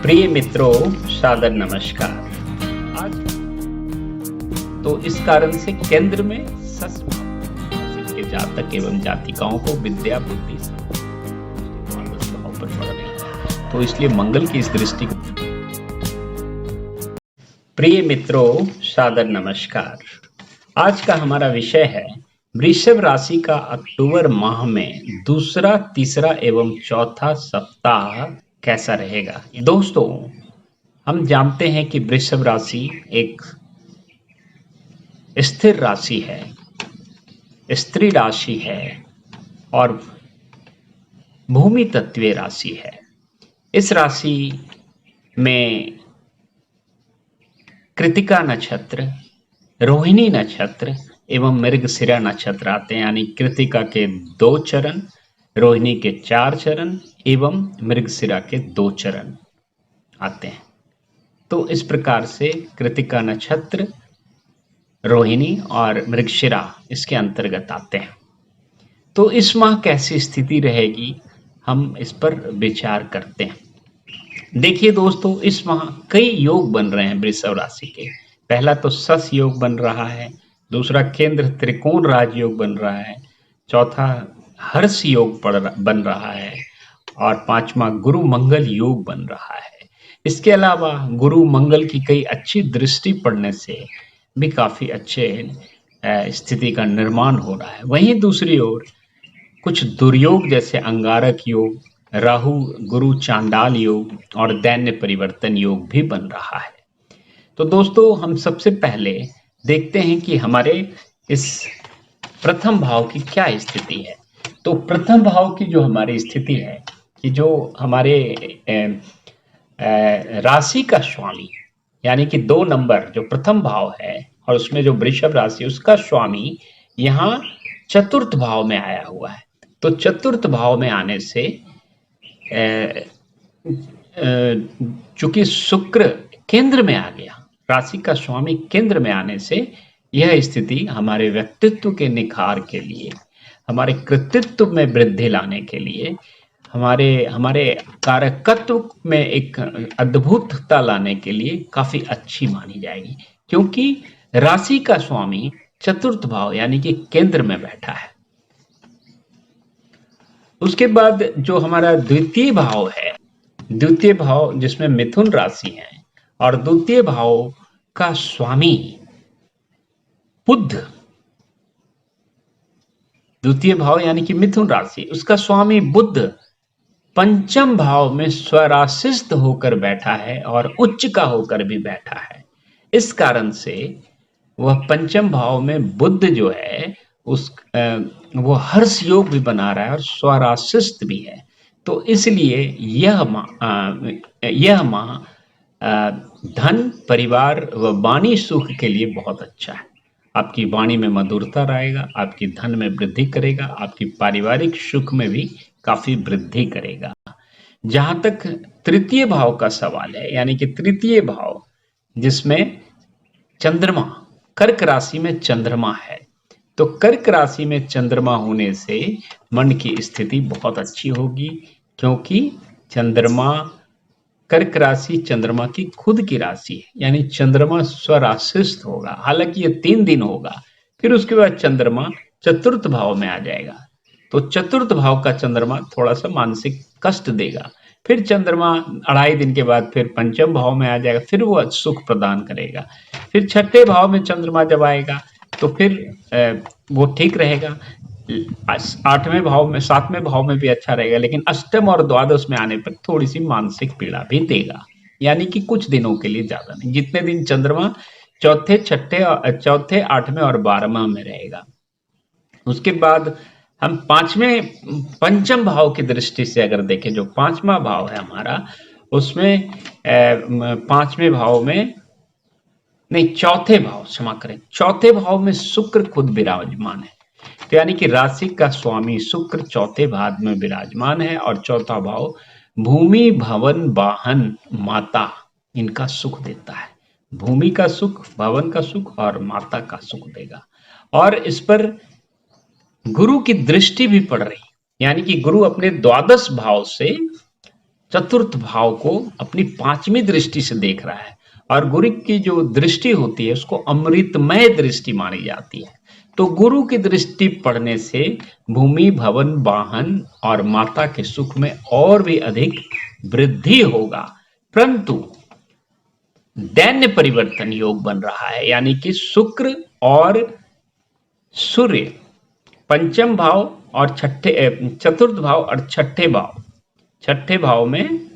प्रिय मित्रों, सादर नमस्कार। आज तो इस कारण से केंद्र में सस के जातक एवं जातिकाओं को विद्या बुद्धि भाव पर पड़ रही है, तो इसलिए मंगल की इस दृष्टि। प्रिय मित्रों, सादर नमस्कार। आज का हमारा विषय है वृषभ राशि का अक्टूबर माह में दूसरा, तीसरा एवं चौथा सप्ताह कैसा रहेगा। दोस्तों, हम जानते हैं कि वृषभ राशि एक स्थिर राशि है, स्त्री राशि है और भूमि तत्वीय राशि है। इस राशि में कृतिका नक्षत्र, रोहिणी नक्षत्र एवं मृगशिरा नक्षत्र आते हैं, यानी कृतिका के 2 चरण, रोहिणी के 4 चरण एवं मृगशिरा के 2 चरण आते हैं। तो इस प्रकार से कृतिका नक्षत्र, रोहिणी और मृगशिरा इसके अंतर्गत आते हैं। तो इस माह कैसी स्थिति रहेगी, हम इस पर विचार करते हैं। देखिए दोस्तों, इस माह कई योग बन रहे हैं वृषभ राशि के। पहला तो सस योग बन रहा है, दूसरा केंद्र त्रिकोण राज योग बन रहा है, चौथा हर्ष योग बन रहा है और पांचवा गुरु मंगल योग बन रहा है। इसके अलावा गुरु मंगल की कई अच्छी दृष्टि पड़ने से भी काफी अच्छे स्थिति का निर्माण हो रहा है। वहीं दूसरी ओर कुछ दुर्योग जैसे अंगारक योग, राहु गुरु चांडाल योग और दैन्य परिवर्तन योग भी बन रहा है। तो दोस्तों, हम सबसे पहले देखते हैं कि हमारे इस प्रथम भाव की क्या स्थिति है। तो प्रथम भाव की जो हमारी स्थिति है कि जो हमारे राशि का स्वामी, यानी कि 2 नंबर जो प्रथम भाव है और उसमें जो वृषभ राशि उसका स्वामी यहाँ चतुर्थ भाव में आया हुआ है। तो चतुर्थ भाव में आने से चूंकि शुक्र केंद्र में आ गया, राशि का स्वामी केंद्र में आने से यह स्थिति हमारे व्यक्तित्व के निखार के लिए, हमारे कृतित्व में वृद्धि लाने के लिए, हमारे कारकत्व में एक अद्भुतता लाने के लिए काफी अच्छी मानी जाएगी, क्योंकि राशि का स्वामी चतुर्थ भाव यानी कि केंद्र में बैठा है। उसके बाद जो हमारा द्वितीय भाव है, द्वितीय भाव जिसमें मिथुन राशि है और द्वितीय भाव का स्वामी बुध, द्वितीय भाव यानी कि मिथुन राशि, उसका स्वामी बुध पंचम भाव में स्वराशिस्थ होकर बैठा है और उच्च का होकर भी बैठा है। इस कारण से वह पंचम भाव में बुध जो है वो हर्ष योग भी बना रहा है और स्वराशिस्थ भी है। तो इसलिए यह माह धन, परिवार व वाणी सुख के लिए बहुत अच्छा है। आपकी वाणी में मधुरता रहेगा, आपकी धन में वृद्धि करेगा, आपकी पारिवारिक सुख में भी काफी वृद्धि करेगा। जहां तक तृतीय भाव का सवाल है, यानी कि तृतीय भाव जिसमें चंद्रमा, कर्क राशि में चंद्रमा है, तो कर्क राशि में चंद्रमा होने से मन की स्थिति बहुत अच्छी होगी, क्योंकि चंद्रमा, कर्क राशि चंद्रमा की खुद की राशि है, यानी चंद्रमा स्वराशिस्थ होगा। हालांकि ये 3 दिन होगा, फिर उसके बाद चंद्रमा चतुर्थ भाव में आ जाएगा। तो चतुर्थ भाव का चंद्रमा थोड़ा सा मानसिक कष्ट देगा, फिर चंद्रमा 2.5 दिन के बाद फिर पंचम भाव में आ जाएगा, फिर वो सुख प्रदान करेगा। फिर छठे भाव में चंद्रमा जब आएगा तो फिर वो ठीक रहेगा। 8वें भाव में, 7वें भाव में भी अच्छा रहेगा, लेकिन अष्टम और द्वादश में आने पर थोड़ी सी मानसिक पीड़ा भी देगा, यानी कि कुछ दिनों के लिए, ज्यादा नहीं। जितने दिन चंद्रमा चौथे, 8वें और 12वें में रहेगा। उसके बाद हम पंचम भाव की दृष्टि से अगर देखें, जो 5वां भाव है हमारा, उसमें 5वें भाव में नहीं, चौथे भाव, क्षमा करें, चौथे भाव में शुक्र खुद विराजमान है। तो यानी कि राशि का स्वामी शुक्र चौथे भाव में विराजमान है और चौथा भाव भूमि, भवन, वाहन, माता, इनका सुख देता है। भूमि का सुख, भवन का सुख और माता का सुख देगा। और इस पर गुरु की दृष्टि भी पड़ रही, यानी कि गुरु अपने द्वादश भाव से चतुर्थ भाव को अपनी पांचवी दृष्टि से देख रहा है, और गुरु की जो दृष्टि होती है उसको अमृतमय दृष्टि मानी जाती है। तो गुरु की दृष्टि पड़ने से भूमि, भवन, वाहन और माता के सुख में और भी अधिक वृद्धि होगा। परंतु दैन्य परिवर्तन योग बन रहा है, यानी कि शुक्र और सूर्य पंचम भाव और चतुर्थ भाव और छठे भाव में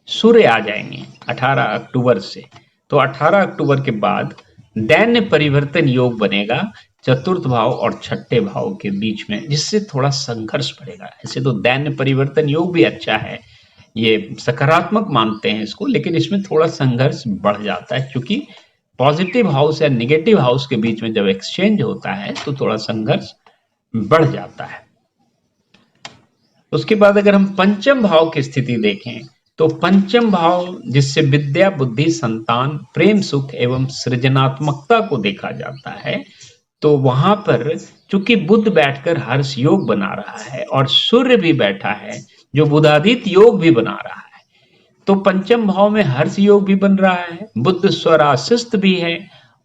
सूर्य आ जाएंगे 18 अक्टूबर से। तो 18 अक्टूबर के बाद दैन्य परिवर्तन योग बनेगा चतुर्थ भाव और छठे भाव के बीच में, जिससे थोड़ा संघर्ष बढ़ेगा। ऐसे तो दैन्य परिवर्तन योग भी अच्छा है, ये सकारात्मक मानते हैं इसको, लेकिन इसमें थोड़ा संघर्ष बढ़ जाता है, क्योंकि पॉजिटिव हाउस या निगेटिव हाउस के बीच में जब एक्सचेंज होता है तो थोड़ा संघर्ष बढ़ जाता है। उसके बाद अगर हम पंचम भाव की स्थिति देखें तो पंचम भाव जिससे विद्या, बुद्धि, संतान, प्रेम, सुख एवं सृजनात्मकता को देखा जाता है, तो वहां पर चूंकि बुध बैठकर हर्ष योग बना रहा है और सूर्य भी बैठा है जो बुधादित्य योग भी बना रहा है, तो पंचम भाव में हर्ष योग भी बन रहा है, बुध स्वराशिस्त भी है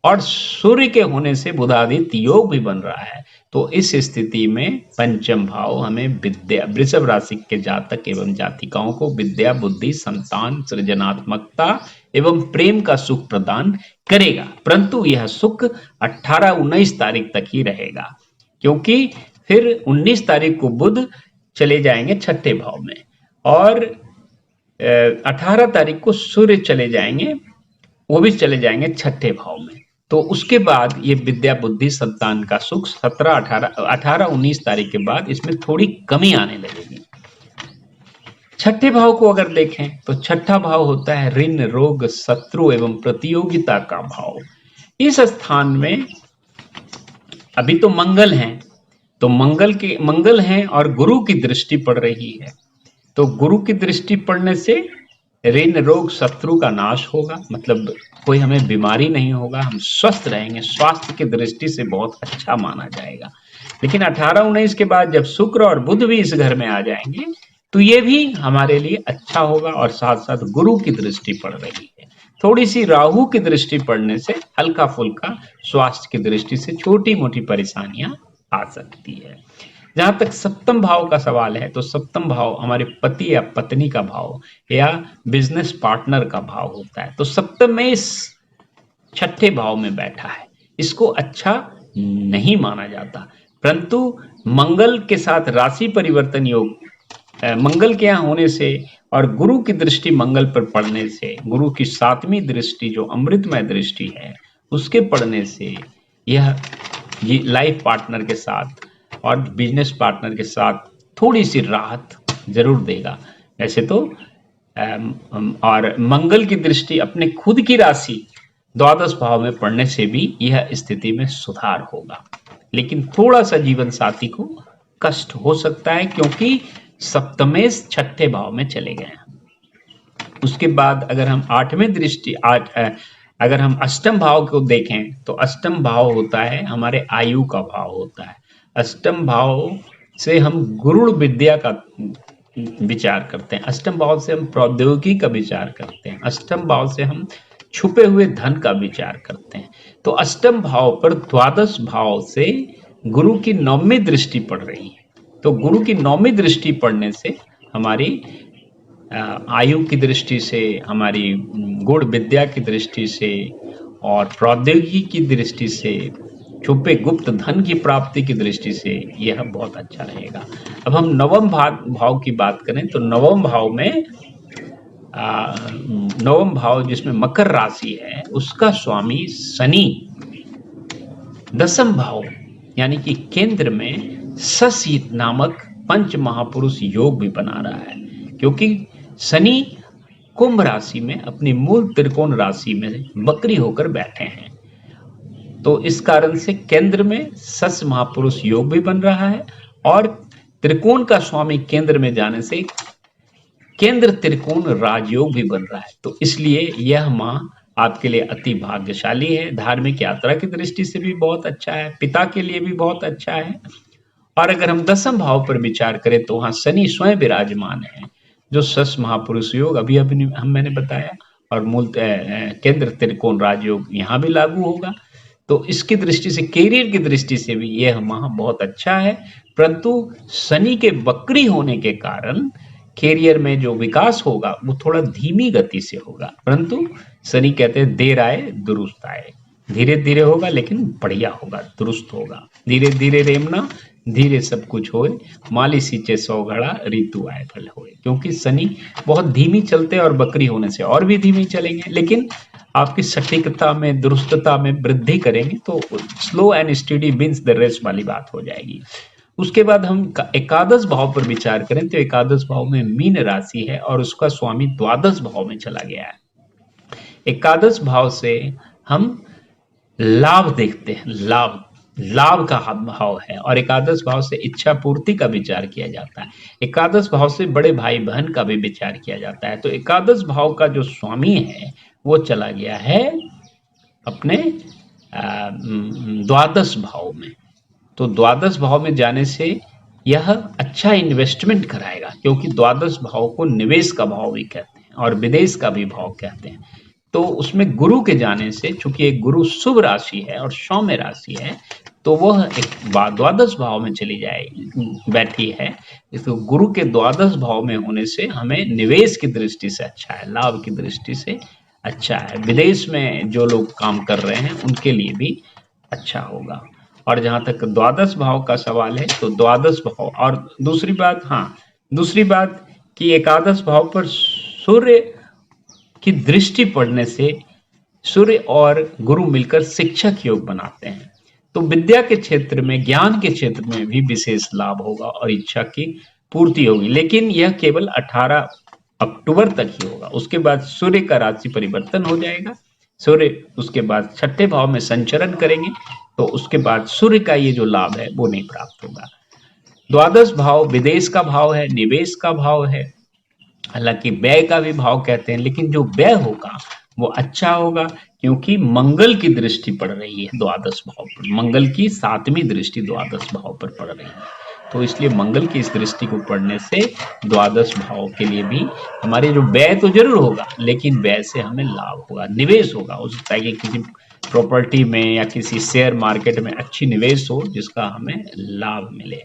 और सूर्य के होने से बुधादित्य योग भी बन रहा है। तो इस स्थिति में पंचम भाव हमें विद्या, वृषभ राशि के जातक एवं जातिकाओं को विद्या, बुद्धि, संतान, सृजनात्मकता एवं प्रेम का सुख प्रदान करेगा। परंतु यह सुख 18-19 तारीख तक ही रहेगा, क्योंकि फिर 19 तारीख को बुध चले जाएंगे छठे भाव में और 18 तारीख को सूर्य चले जाएंगे, वो भी चले जाएंगे छठे भाव में। तो उसके बाद ये विद्या, बुद्धि, संतान का सुख 18-19 तारीख के बाद इसमें थोड़ी कमी आने लगेगी। छठे भाव को अगर देखें तो छठा भाव होता है ऋण, रोग, शत्रु एवं प्रतियोगिता का भाव। इस स्थान में अभी तो मंगल है, तो मंगल हैं और गुरु की दृष्टि पड़ रही है। तो गुरु की दृष्टि पड़ने से ऋण, रोग, शत्रु का नाश होगा, मतलब कोई हमें बीमारी नहीं होगा, हम स्वस्थ रहेंगे, स्वास्थ्य की दृष्टि से बहुत अच्छा माना जाएगा। लेकिन 18-19 के बाद जब शुक्र और बुध भी इस घर में आ जाएंगे तो ये भी हमारे लिए अच्छा होगा, और साथ साथ गुरु की दृष्टि पड़ रही है। थोड़ी सी राहु की दृष्टि पड़ने से हल्का फुल्का स्वास्थ्य की दृष्टि से छोटी मोटी परेशानियां आ सकती है। जहां तक सप्तम भाव का सवाल है तो सप्तम भाव हमारे पति या पत्नी का भाव या बिजनेस पार्टनर का भाव होता है। तो सप्तम में इस छठे भाव में बैठा है, इसको अच्छा नहीं माना जाता। परंतु मंगल के साथ राशि परिवर्तन योग, मंगल के यहाँ होने से और गुरु की दृष्टि मंगल पर पड़ने से, गुरु की 7वीं दृष्टि जो अमृतमय दृष्टि है उसके पड़ने से यह लाइफ पार्टनर के साथ और बिजनेस पार्टनर के साथ थोड़ी सी राहत जरूर देगा। वैसे तो और मंगल की दृष्टि अपने खुद की राशि द्वादश भाव में पड़ने से भी यह स्थिति में सुधार होगा, लेकिन थोड़ा सा जीवन साथी को कष्ट हो सकता है, क्योंकि सप्तमेश छठे भाव में चले गए हैं। उसके बाद अगर हम अगर हम अष्टम भाव को देखें तो अष्टम भाव होता है हमारे आयु का भाव होता है। अष्टम भाव से हम गुरुड़ विद्या का विचार करते हैं, अष्टम भाव से हम प्रौद्योगिकी का विचार करते हैं, अष्टम भाव से हम छुपे हुए धन का विचार करते हैं। तो अष्टम भाव पर द्वादश भाव से गुरु की 9वीं दृष्टि पड़ रही है। तो गुरु की 9वीं दृष्टि पड़ने से हमारी आयु की दृष्टि से, हमारी गुण विद्या की दृष्टि से और प्रौद्योगिकी की दृष्टि से, छुपे गुप्त धन की प्राप्ति की दृष्टि से यह बहुत अच्छा रहेगा। अब हम नवम भाव की बात करें तो नवम भाव जिसमें मकर राशि है उसका स्वामी शनि दसम भाव यानी कि केंद्र में शशि नामक पंच महापुरुष योग भी बना रहा है, क्योंकि शनि कुंभ राशि में अपनी मूल त्रिकोण राशि में वक्री होकर बैठे हैं। तो इस कारण से केंद्र में शश महापुरुष योग भी बन रहा है और त्रिकोण का स्वामी केंद्र में जाने से केंद्र त्रिकोण राजयोग भी बन रहा है। तो इसलिए यह माह आपके लिए अति भाग्यशाली है। धार्मिक यात्रा की दृष्टि से भी बहुत अच्छा है, पिता के लिए भी बहुत अच्छा है। और अगर हम दसम भाव पर विचार करें तो वहां शनि स्वयं विराजमान है, जो शश महापुरुष योग अभी अभी मैंने बताया, और मूल केंद्र त्रिकोण राजयोग यहाँ भी लागू होगा। तो इसकी दृष्टि से, कैरियर की दृष्टि से भी यह माह बहुत अच्छा है। परंतु शनि के वक्री होने के कारण कैरियर में जो विकास होगा वो थोड़ा धीमी गति से होगा। परंतु शनि कहते हैं देर आए दुरुस्त आए, धीरे धीरे होगा लेकिन बढ़िया होगा, दुरुस्त होगा। धीरे धीरे रेमना, धीरे सब कुछ होए, माली सींचे 100 घड़ा, ऋतु आए फल होए। क्योंकि शनि बहुत धीमी चलते और वक्री होने से और भी धीमी चलेंगे, लेकिन आपकी सटीकता में, दुरुस्तता में वृद्धि करेंगे तो slow and steady wins the race वाली बात हो जाएगी। उसके बाद हम एकादश भाव पर विचार करें तो एकादश भाव में मीन राशि है और उसका स्वामी द्वादश भाव में चला गया है। एकादश भाव से हम लाभ देखते हैं, लाभ, लाभ का भाव है, और एकादश भाव से इच्छा पूर्ति का विचार किया जाता है। एकादश भाव से बड़े भाई बहन का भी विचार किया जाता है। तो एकादश भाव का जो स्वामी है वो चला गया है अपने द्वादश भाव में। तो द्वादश भाव में जाने से यह अच्छा इन्वेस्टमेंट कराएगा, क्योंकि द्वादश भाव को निवेश का भाव भी कहते हैं और विदेश का भी भाव कहते हैं। तो उसमें गुरु के जाने से, चूंकि एक गुरु शुभ राशि है और सौम्य राशि है, तो वह एक द्वादश भाव में चली बैठी है। तो गुरु के द्वादश भाव में होने से हमें निवेश की दृष्टि से अच्छा है, लाभ की दृष्टि से अच्छा है। विदेश में जो लोग काम कर रहे हैं उनके लिए भी अच्छा होगा। और जहां तक द्वादश भाव का सवाल है तो द्वादश भाव, और दूसरी बात कि एकादश भाव पर सूर्य की दृष्टि पड़ने से सूर्य और गुरु मिलकर शिक्षक योग बनाते हैं। तो विद्या के क्षेत्र में, ज्ञान के क्षेत्र में भी विशेष लाभ होगा और इच्छा की पूर्ति होगी। लेकिन यह केवल 18 अक्टूबर तक ही होगा। उसके बाद सूर्य का राशि परिवर्तन हो जाएगा। सूर्य उसके बाद छठे भाव में संचरण करेंगे, तो उसके बाद सूर्य का ये जो लाभ है वो नहीं प्राप्त होगा। द्वादश भाव विदेश का भाव है, निवेश का भाव है, हालांकि व्यय का भी भाव कहते हैं, लेकिन जो व्यय होगा वो अच्छा होगा, क्योंकि मंगल की दृष्टि पड़ रही है द्वादश भाव पर। मंगल की 7वीं दृष्टि द्वादश भाव पर पड़ रही है, तो इसलिए मंगल की इस दृष्टि को पढ़ने से द्वादश भाव के लिए भी हमारे जो व्यय तो जरूर होगा, लेकिन व्यय से हमें लाभ होगा, निवेश होगा। हो सकता है कि किसी प्रॉपर्टी में या किसी शेयर मार्केट में अच्छी निवेश हो जिसका हमें लाभ मिले।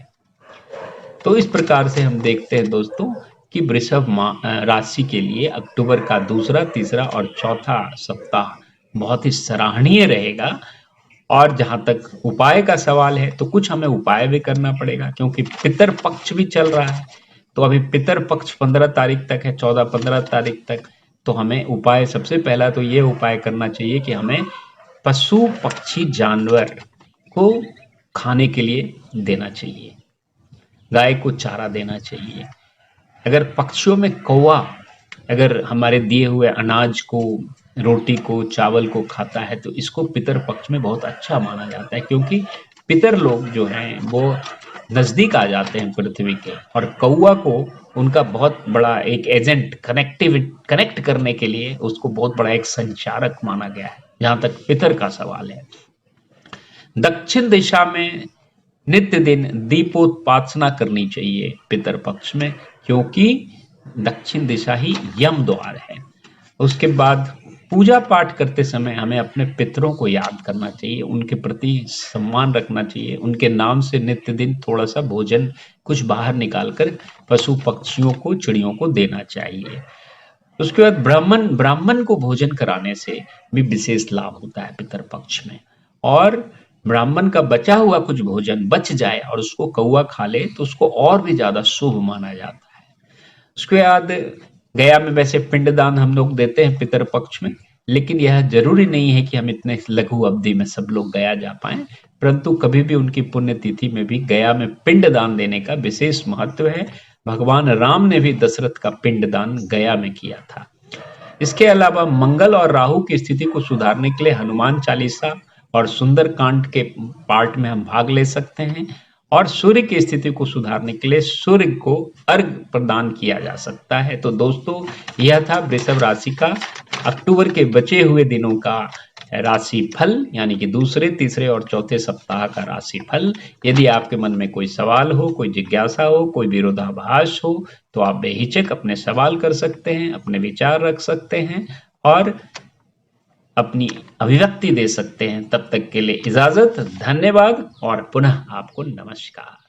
तो इस प्रकार से हम देखते हैं दोस्तों कि वृषभ राशि के लिए अक्टूबर का दूसरा, तीसरा और चौथा सप्ताह बहुत ही सराहनीय रहेगा। और जहां तक उपाय का सवाल है तो कुछ हमें उपाय भी करना पड़ेगा, क्योंकि पितर पक्ष भी चल रहा है। तो अभी पितर पक्ष 15 तारीख तक है, 14-15 तारीख तक। तो हमें उपाय, सबसे पहला तो ये उपाय करना चाहिए कि हमें पशु पक्षी जानवर को खाने के लिए देना चाहिए, गाय को चारा देना चाहिए। अगर पक्षियों में कौवा अगर हमारे दिए हुए अनाज को, रोटी को, चावल को खाता है तो इसको पितर पक्ष में बहुत अच्छा माना जाता है, क्योंकि पितर लोग जो हैं वो नजदीक आ जाते हैं पृथ्वी के, और कौवा को उनका बहुत बड़ा एक एजेंट, कनेक्ट करने के लिए उसको बहुत बड़ा एक संचारक माना गया है, जहां तक पितर का सवाल है। दक्षिण दिशा में नित्य दिन दीपोत्पासना करनी चाहिए पितर पक्ष में, क्योंकि दक्षिण दिशा ही यम द्वार है। उसके बाद पूजा पाठ करते समय हमें अपने पितरों को याद करना चाहिए, उनके प्रति सम्मान रखना चाहिए, उनके नाम से नित्य दिन थोड़ा सा भोजन कुछ बाहर निकालकर पशु पक्षियों को, चिड़ियों को देना चाहिए। उसके बाद ब्राह्मण को भोजन कराने से भी विशेष लाभ होता है पितर पक्ष में। और ब्राह्मण का बचा हुआ कुछ भोजन बच जाए और उसको कौवा खा ले तो उसको और भी ज्यादा शुभ माना जाता है। उसके बाद गया में वैसे पिंडदान हम लोग देते हैं पितर पक्ष में, लेकिन यह जरूरी नहीं है कि हम इतने लघु अवधि में सब लोग गया जा पाए, परंतु कभी भी उनकी पुण्यतिथि में भी गया में पिंडदान देने का विशेष महत्व है। भगवान राम ने भी दशरथ का पिंडदान गया में किया था। इसके अलावा मंगल और राहु की स्थिति को सुधारने के लिए हनुमान चालीसा और सुंदर कांड के पार्ट में हम भाग ले सकते हैं, और सूर्य की स्थिति को सुधारने के लिए सूर्य को अर्घ प्रदान किया जा सकता है। तो दोस्तों, यह था वृषभ राशि का अक्टूबर के बचे हुए दिनों का राशिफल यानी कि दूसरे, तीसरे और चौथे सप्ताह का राशिफल। यदि आपके मन में कोई सवाल हो, कोई जिज्ञासा हो, कोई विरोधाभास हो, तो आप बेहिचक अपने सवाल कर सकते हैं, अपने विचार रख सकते हैं और अपनी अभिव्यक्ति दे सकते हैं। तब तक के लिए इजाजत, धन्यवाद और पुनः आपको नमस्कार।